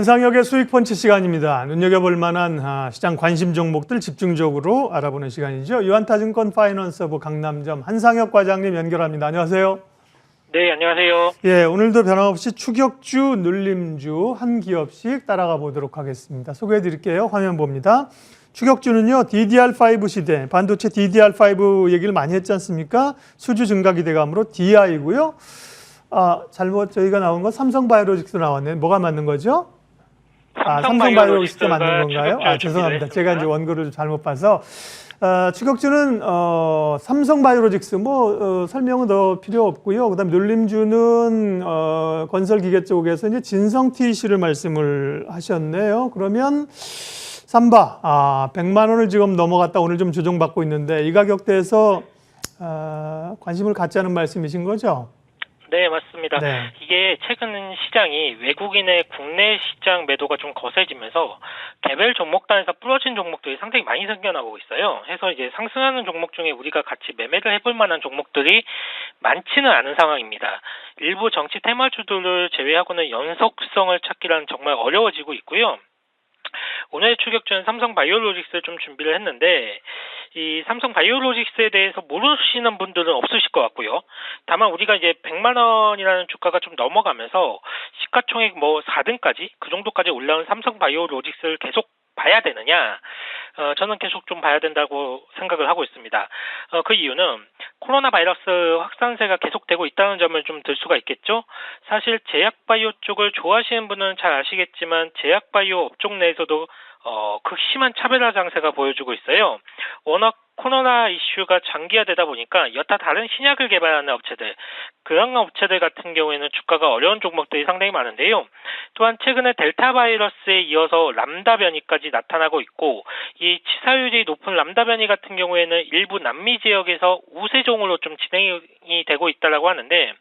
한상혁의 수익 펀치 시간입니다. 눈여겨볼 만한 시장 관심 종목들 집중적으로 알아보는 시간이죠. 유한타증권 파이낸스허브 강남점 한상혁 과장님 연결합니다. 안녕하세요. 네, 안녕하세요. 예, 오늘도 변함없이 추격주, 눌림주 한 기업씩 따라가 보도록 하겠습니다. 소개해 드릴게요. 화면 봅니다. 추격주는요, DDR5 시대, 반도체 DDR5 얘기를 많이 했지 않습니까? 수주 증가 기대감으로 DI고요. 잘못 저희가 나온 건 삼성바이오로직스 나왔네. 뭐가 맞는 거죠? 삼성바이오로직스 맞는 건가요? 죄송합니다. 제가 이제 원고를 잘못 봐서. 추격주는 삼성바이오로직스 설명은 더 필요 없고요. 그다음 눌림주는 건설기계 쪽에서 이제 진성TC를 말씀을 하셨네요. 그러면 삼바 100만 원을 지금 넘어갔다 오늘 좀 조정받고 있는데 이 가격대에서 관심을 갖자는 말씀이신 거죠? 네, 맞습니다. 네. 이게 최근 시장이 외국인의 국내 시장 매도가 좀 거세지면서 개별 종목단에서 부러진 종목들이 상당히 많이 생겨나고 있어요. 해서 이제 상승하는 종목 중에 우리가 같이 매매를 해볼 만한 종목들이 많지는 않은 상황입니다. 일부 정치 테마주들을 제외하고는 연속성을 찾기란 정말 어려워지고 있고요. 오늘의 추격주는 삼성바이오로직스를 좀 준비를 했는데 이 삼성바이오로직스에 대해서 모르시는 분들은 없으실 것 같고요. 다만 우리가 이제 100만 원이라는 주가가 좀 넘어가면서 시가총액 4등까지 그 정도까지 올라온 삼성바이오로직스를 계속 봐야 되느냐? 저는 계속 좀 봐야 된다고 생각을 하고 있습니다. 그 이유는 코로나 바이러스 확산세가 계속되고 있다는 점을 좀 들 수가 있겠죠. 사실 제약바이오 쪽을 좋아하시는 분은 잘 아시겠지만 제약바이오 업종 내에서도 극심한 차별화 장세가 보여주고 있어요. 워낙 코로나 이슈가 장기화되다 보니까 여타 다른 신약을 개발하는 업체들, 그런 업체들 같은 경우에는 주가가 어려운 종목들이 상당히 많은데요. 또한 최근에 델타 바이러스에 이어서 람다 변이까지 나타나고 있고 이 치사율이 높은 람다 변이 같은 경우에는 일부 남미 지역에서 우세종으로 좀 진행이 되고 있다라고 하는데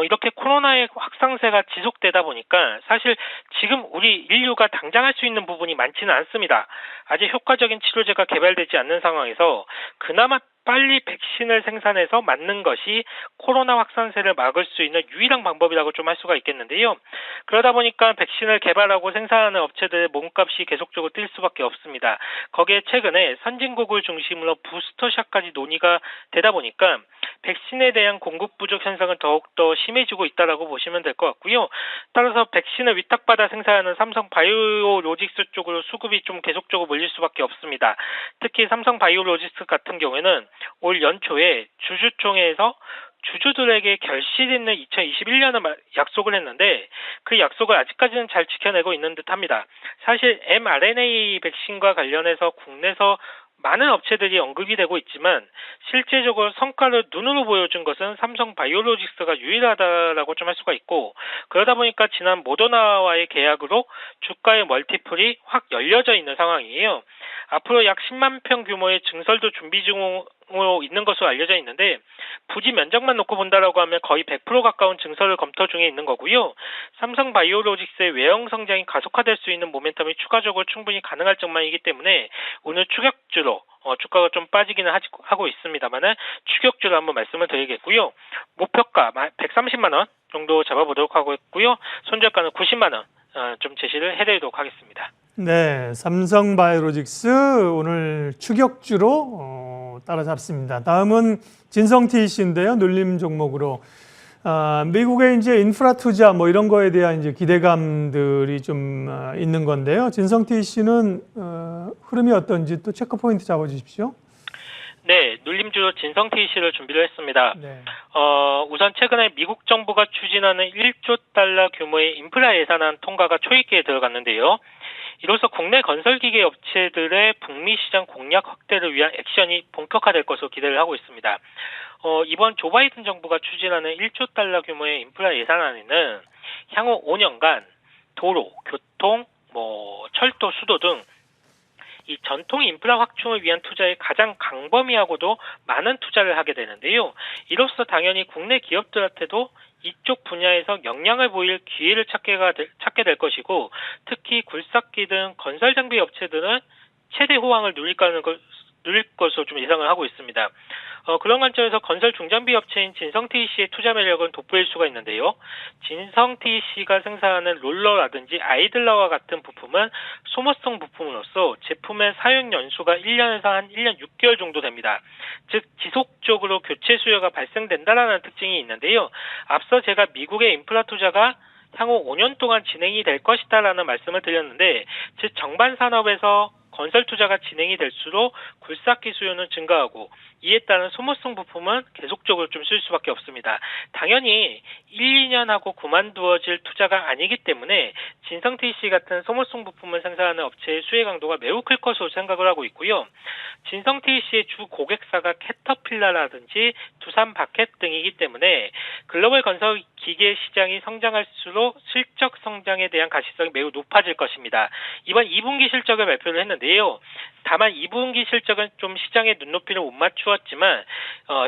이렇게 코로나의 확산세가 지속되다 보니까 사실 지금 우리 인류가 당장 할 수 있는 부분이 많지는 않습니다. 아직 효과적인 치료제가 개발되지 않는 상황에서 그나마 빨리 백신을 생산해서 맞는 것이 코로나 확산세를 막을 수 있는 유일한 방법이라고 좀 할 수가 있겠는데요. 그러다 보니까 백신을 개발하고 생산하는 업체들의 몸값이 계속적으로 뛸 수밖에 없습니다. 거기에 최근에 선진국을 중심으로 부스터샷까지 논의가 되다 보니까 백신에 대한 공급 부족 현상은 더욱더 심해지고 있다라고 보시면 될 것 같고요. 따라서 백신을 위탁받아 생산하는 삼성바이오로직스 쪽으로 수급이 좀 계속적으로 몰릴 수밖에 없습니다. 특히 삼성바이오로직스 같은 경우에는 올 연초에 주주총회에서 주주들에게 결실 있는 2021년을 약속을 했는데 그 약속을 아직까지는 잘 지켜내고 있는 듯합니다. 사실 mRNA 백신과 관련해서 국내에서 많은 업체들이 언급이 되고 있지만 실제적으로 성과를 눈으로 보여준 것은 삼성바이오로직스가 유일하다라고 좀 할 수가 있고 그러다 보니까 지난 모더나와의 계약으로 주가의 멀티플이 확 열려져 있는 상황이에요. 앞으로 약 10만 평 규모의 증설도 준비 중으로 있는 것으로 알려져 있는데 부지 면적만 놓고 본다라고 하면 거의 100% 가까운 증설을 검토 중에 있는 거고요. 삼성바이오로직스의 외형 성장이 가속화될 수 있는 모멘텀이 추가적으로 충분히 가능할 전망이기 때문에 오늘 추격주로 주가가 좀 빠지기는 하고 있습니다만은 추격주로 한번 말씀을 드리겠고요. 목표가 130만 원 정도 잡아보도록 하고 있고요. 손절가는 90만 원 좀 제시를 해드리도록 하겠습니다. 네, 삼성바이오로직스 오늘 추격주로 따라잡습니다. 다음은 진성TC인데요, 눌림 종목으로. 미국의 이제 인프라 투자 이런 거에 대한 이제 기대감들이 좀 있는 건데요. 진성TC는 흐름이 어떤지 또 체크 포인트 잡아주십시오. 네, 눌림주로 진성TC를 준비를 했습니다. 네. 우선 최근에 미국 정부가 추진하는 1조 달러 규모의 인프라 예산안 통과가 초입기에 들어갔는데요. 이로써 국내 건설기계 업체들의 북미 시장 공략 확대를 위한 액션이 본격화될 것으로 기대를 하고 있습니다. 이번 조 바이든 정부가 추진하는 1조 달러 규모의 인프라 예산안에는 향후 5년간 도로, 교통, 철도, 수도 등 이 전통 인프라 확충을 위한 투자에 가장 광범위하고도 많은 투자를 하게 되는데요. 이로써 당연히 국내 기업들한테도 이쪽 분야에서 역량을 보일 기회를 찾게 될 것이고 특히 굴삭기 등 건설 장비 업체들은 최대 호황을 누릴 것으로 좀 예상을 하고 있습니다. 그런 관점에서 건설 중장비 업체인 진성TEC의 투자 매력은 돋보일 수가 있는데요. 진성TEC가 생산하는 롤러라든지 아이들러와 같은 부품은 소모성 부품으로서 제품의 사용 연수가 1년에서 한 1년 6개월 정도 됩니다. 즉 지속적으로 교체 수요가 발생된다라는 특징이 있는데요. 앞서 제가 미국의 인프라 투자가 향후 5년 동안 진행이 될 것이다라는 말씀을 드렸는데, 즉 정반 산업에서 건설 투자가 진행이 될수록 굴삭기 수요는 증가하고 이에 따른 소모성 부품은 계속적으로 좀 쓸 수밖에 없습니다. 당연히 1, 2년 하고 그만두어질 투자가 아니기 때문에 진성TEC 같은 소모성 부품을 생산하는 업체의 수혜 강도가 매우 클 것으로 생각을 하고 있고요. 진성TEC의 주 고객사가 캐터필러라든지 두산 바켓 등이기 때문에 글로벌 건설 기계 시장이 성장할수록 실적 성장에 대한 가시성이 매우 높아질 것입니다. 이번 2분기 실적을 발표를 했는데요. 다만 2분기 실적은 좀 시장의 눈높이를 못 맞추었지만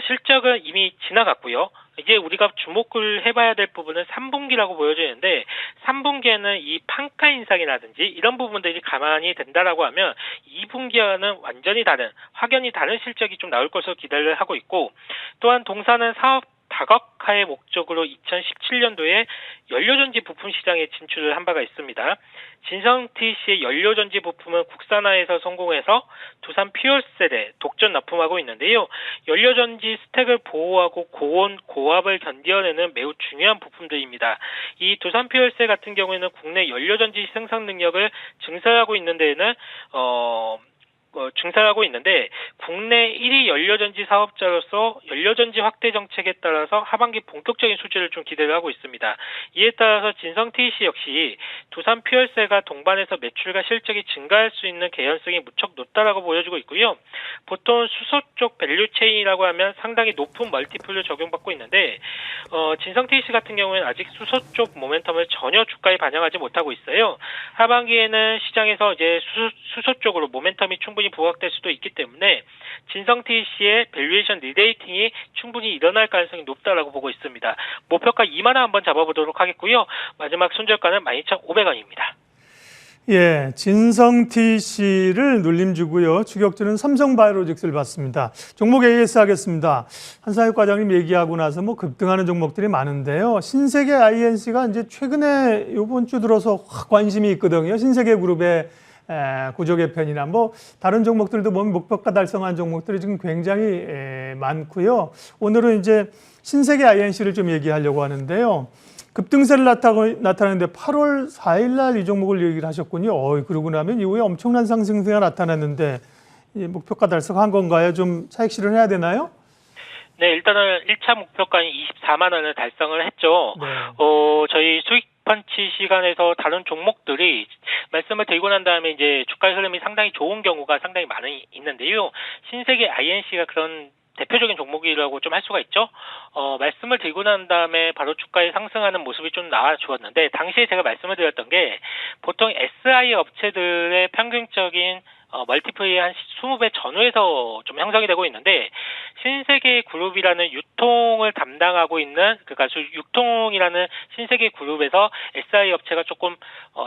실적은 이미 지나갔고요. 이제 우리가 주목을 해봐야 될 부분은 3분기라고 보여지는데 3분기에는 이 판가 인상이라든지 이런 부분들이 가만히 된다라고 하면 2분기와는 완전히 다른, 확연히 다른 실적이 좀 나올 것으로 기대를 하고 있고, 또한 동사는 사업 다각화의 목적으로 2017년도에 연료전지 부품 시장에 진출을 한 바가 있습니다. 진성TEC의 연료전지 부품은 국산화에서 성공해서 두산 퓨얼셀에 독점 납품하고 있는데요. 연료전지 스택을 보호하고 고온, 고압을 견뎌내는 매우 중요한 부품들입니다. 이 두산 퓨얼셀 같은 경우에는 국내 연료전지 생산 능력을 증설하고 있는 데에는 증설하고 있는데, 국내 1위 연료전지 사업자로서 연료전지 확대 정책에 따라서 하반기 본격적인 수주를 좀 기대를 하고 있습니다. 이에 따라서 진성TEC 역시 두산 퓨얼셀과 동반해서 매출과 실적이 증가할 수 있는 개연성이 무척 높다라고 보여지고 있고요. 보통 수소 쪽 밸류체인이라고 하면 상당히 높은 멀티플을 적용받고 있는데, 진성TEC 같은 경우에는 아직 수소 쪽 모멘텀을 전혀 주가에 반영하지 못하고 있어요. 하반기에는 시장에서 이제 수소 쪽으로 모멘텀이 충분히 부각될 수도 있기 때문에 진성TEC의 밸류에이션 리레이팅이 충분히 일어날 가능성이 높다라고 보고 있습니다. 목표가 2만 원 한번 잡아보도록 하겠고요. 마지막 손절가는 12,500원입니다. 예, 진성TEC를 눌림 주고요. 추격주는 삼성바이오로직스를 봤습니다. 종목 AS 하겠습니다. 한상혁 과장님 얘기하고 나서 뭐 급등하는 종목들이 많은데요. 신세계 INC가 이제 최근에 이번 주 들어서 확 관심이 있거든요. 신세계 그룹의 구조 개편이나 뭐 다른 종목들도 보면 목표가 달성한 종목들이 지금 굉장히 많고요. 오늘은 이제 신세계 INC를 좀 얘기하려고 하는데요. 급등세를 나타내는데 8월 4일 날 이 종목을 얘기를 하셨군요. 그러고 나면 이후에 엄청난 상승세가 나타났는데 목표가 달성한 건가요? 좀 차익 실현해야 되나요? 네, 일단은 1차 목표가인 24만 원을 달성을 했죠. 네. 저희 수익 펀치 시간에서 다른 종목들이 말씀을 드리고 난 다음에 이제 주가 흐름이 상당히 좋은 경우가 상당히 많이 있는데요. 신세계 INC가 그런 대표적인 종목이라고 좀 할 수가 있죠. 말씀을 드리고 난 다음에 바로 주가에 상승하는 모습이 좀 나와 주었는데, 당시에 제가 말씀을 드렸던 게 보통 SI 업체들의 평균적인 멀티플이 한 20배 전후에서 좀 형성이 되고 있는데, 신세계 그룹이라는 유통을 담당하고 있는, 그러니까 유통이라는 신세계 그룹에서 SI 업체가 조금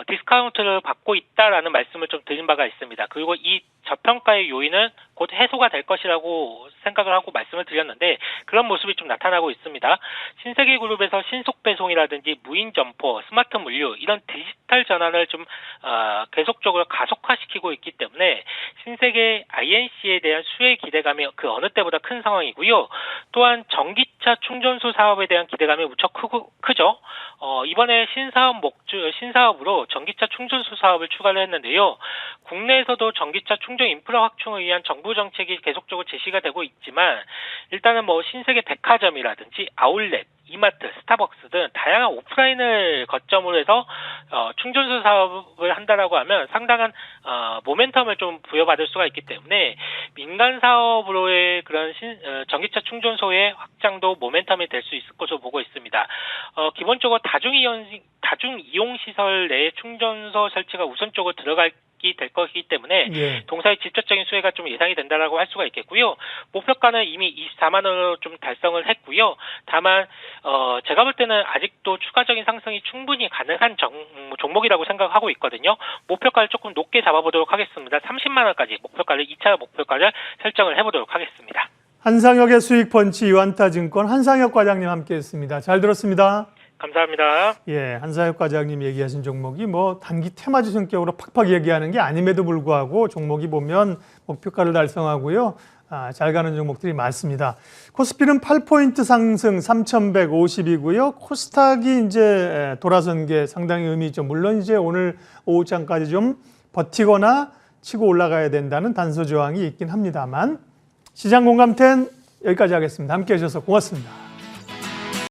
디스카운트를 받고 있다라는 말씀을 좀 드린 바가 있습니다. 그리고 이 저평가의 요인은 곧 해소가 될 것이라고 생각을 하고 말씀을 드렸는데, 그런 모습이 좀 나타나고 있습니다. 신세계 그룹에서 신속 배송이라든지 무인 점포, 스마트 물류 이런 디지털 전환을 좀 계속적으로 가속화시키고 있기 때문에 신세계 INC에 대한 수혜 기대감이 그 어느 때보다 큰 상황이고요. 또한 전기차 충전소 사업에 대한 기대감이 무척 크죠. 이번에 신사업으로 전기차 충전소 사업을 추가를 했는데요. 국내에서도 전기차 충전 인프라 확충을 위한 정부 정책이 계속적으로 제시가 되고 있지만, 일단은 뭐 신세계 백화점이라든지 아울렛, 이마트, 스타벅스 등 다양한 오프라인을 거점으로 해서 충전소 사업을 한다라고 하면 상당한 모멘텀을 좀 부여받을 수가 있기 때문에 민간 사업으로의 그런 전기차 충전소의 확장도 모멘텀이 될 수 있을 것으로 보고 있습니다. 기본적으로 다중이용 시설 내에 충전소 설치가 우선적으로 될 것이기 때문에 예. 동사의 직접적인 수혜가 좀 예상이 된다라고 할 수가 있겠고요. 목표가는 이미 24만 원으로 좀 달성을 했고요. 다만 제가 볼 때는 아직도 추가적인 상승이 충분히 가능한 종목이라고 생각하고 있거든요. 목표가를 조금 높게 잡아보도록 하겠습니다. 30만 원까지 목표가를 2차 목표가를 설정을 해보도록 하겠습니다. 한상혁의 수익펀치 유한타증권 한상혁 과장님 함께했습니다. 잘 들었습니다. 감사합니다. 예, 한상혁 과장님 얘기하신 종목이 뭐 단기 테마주 성격으로 팍팍 얘기하는 게 아님에도 불구하고 종목이 보면 목표가를 달성하고요. 잘 가는 종목들이 많습니다. 코스피는 8포인트 상승 3,150이고요. 코스닥이 이제 돌아선 게 상당히 의미 있죠. 물론 이제 오늘 오후장까지 좀 버티거나 치고 올라가야 된다는 단서 조항이 있긴 합니다만 시장 공감 10 여기까지 하겠습니다. 함께 해주셔서 고맙습니다.